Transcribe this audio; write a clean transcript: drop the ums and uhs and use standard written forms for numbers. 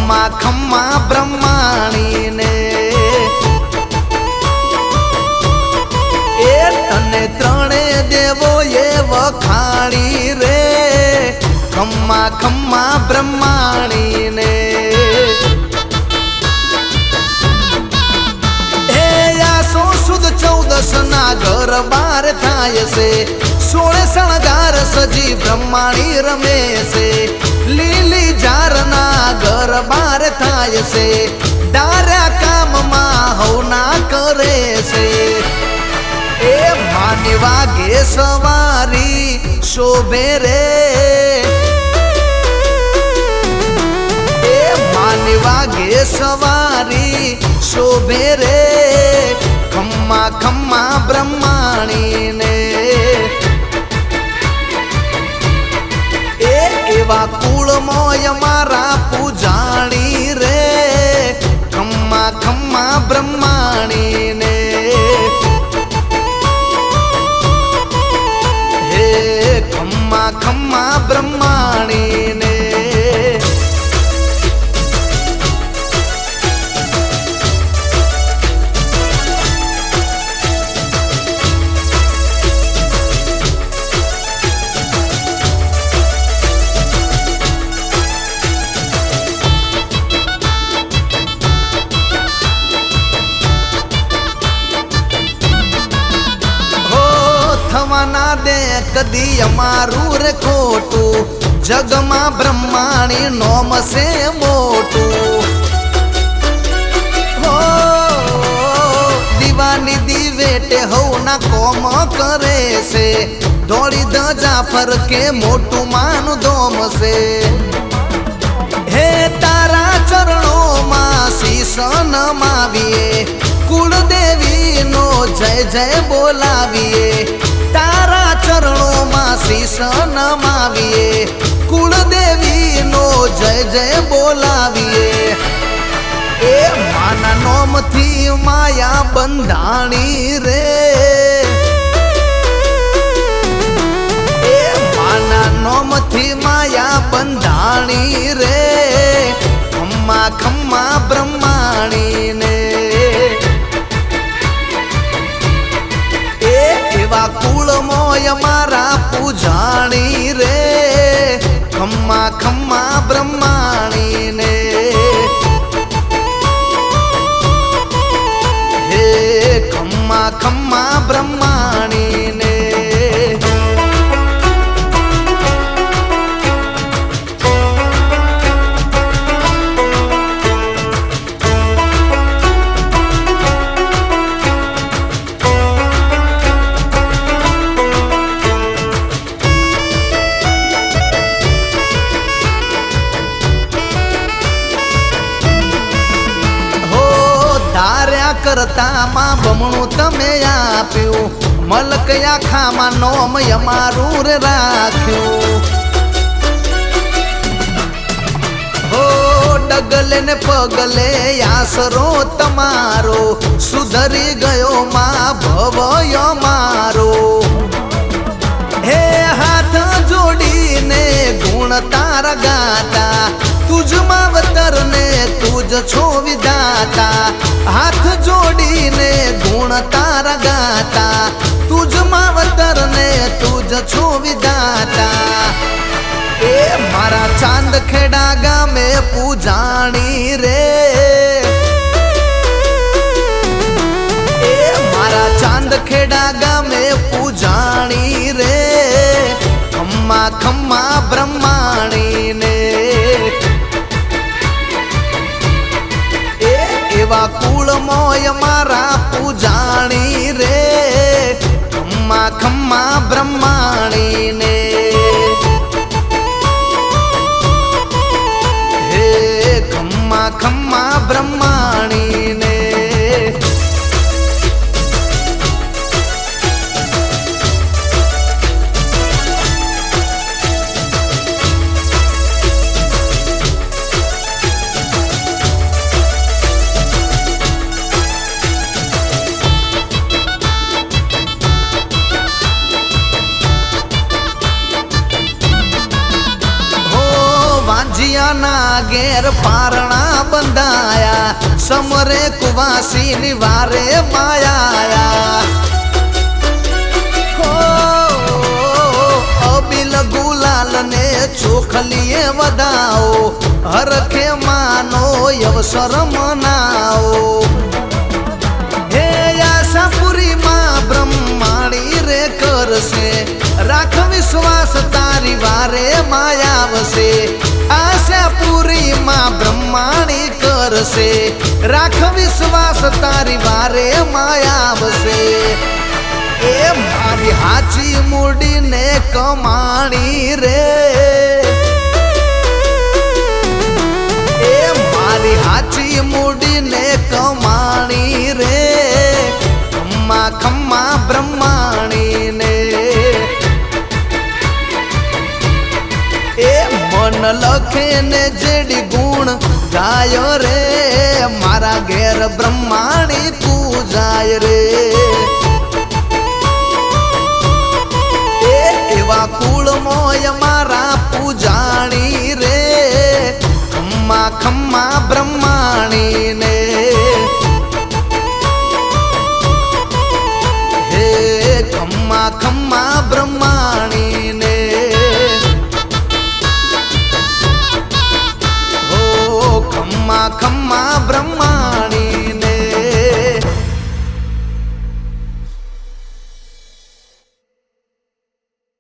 ખમ્મા ખમ્મા બ્રહ્માણી ને એ તને ત્રણે દેવો એ વખાણી રે ખમ્મા ખમ્મા બ્રહ્માણી ને હે આસો સુદ 14 ના ઘર બાર થાય છે 16 શણગાર સજી બ્રહ્માણી રમે છે લીલી જાર ના ઘર બાર થાય છે ડાર્યા કામમાં હવના કરે છે એ માની વાગે સવારી શોભે રે એ માની વાગે સવારી શોભે રે ખમ્મા ખમ્મા બ્રહ્માણી ને એ એવા કુળમોય મારા પૂજાણી રે ખમ્મા ખમ્મા બ્રહ્માણી ને હે ખમ્મા ખમ્મા બ્રહ્માણી ને થવાના દે કદી અમારું રે ખોટું જગમાં બ્રહ્માણી નોમ છે મોટું હો દીવાની દીવેટે હવના કોમ કરે છે દોડી દ જાફર કે મોટું માનું દોમ છે હે તારા ચરણોમાં શીશ નમાવીએ કુળદેવી નો જય જય બોલાવીએ તારા ચરણોમાં શીશ નમાવીએ કુળદેવી નો જય જય બોલાવીએ એ માના નોમથી માયા બંધાણી રે એ માના નોમથી માયા બંધાણી રે ખમ્મા ખમ્મા બ્રહ્માણી ને એવા કુળમોય મારા પૂજાણી રે ખમ્મા ખમ્મા બ્રહ્માણી ને હે ખમ્મા ખમ્મા બ્રહ્માણી ને કરતા માં બમણું તમે આપ્યું મલક આખામાં નોમ અમારું રે રાખ્યું હો ડગલે ને પગલે આસરો તમારો સુધરી ગયો માં ભવય મારો હે હાથ જોડીને ગુણ તારા ગાતા તુજમાં અવતર ને તુજ છો વિધાતા હાથ જોડીને ગુણ તારા ગાતા તુજમાં અવતર ને તુજ છો વિધાતા એ મારા ચાંદ ખેડા ગામે પૂજાણી રે એ મારા ચાંદ ખેડા ગામે પૂજાણી રે ખમ્મા ખમ્મા બ્રહ્માણી ને એવા કુળમોય મારા પૂજાણી રે ખમ્મા ખમ્મા બ્રહ્માણી ને હે ખમ્મા ખમ્મા બ્રહ્માણી ને દુનિયાના ઘેર પારણા બંધાયા સમરે કુવાસી વારે માયા અબિલ ગુલાલ ને ચોખલીએ વધાવો હરખે માનો અવસર મનાવો હે આશાપુરી માં બ્રહ્માણી રે કરશે રાખ વિશ્વાસ તારી વારે માયા આવશે આશાપુરી માં બ્રહ્માણી કરશે રાખ વિશ્વાસ તારી વારે માયા આવશે એ મારી હાચી મૂડીને કમાણી રે એ મારી હાચી મૂડીને કમાણી રે ખમ્મા ખમ્મા બ્રહ્માણીને એ મન લખે ને જેડી ગુણ ગાય રે મારા ઘેર બ્રહ્માણી પૂજાય રે એવા કુળ મોય મારા પૂજાણી રે ખમ્મા ખમ્મા બ્રહ્માણીને હે ખમ્મા ખમ્મા બ્રહ્માણીને હો ખમ્મા ખમ્મા બ્રહ્મા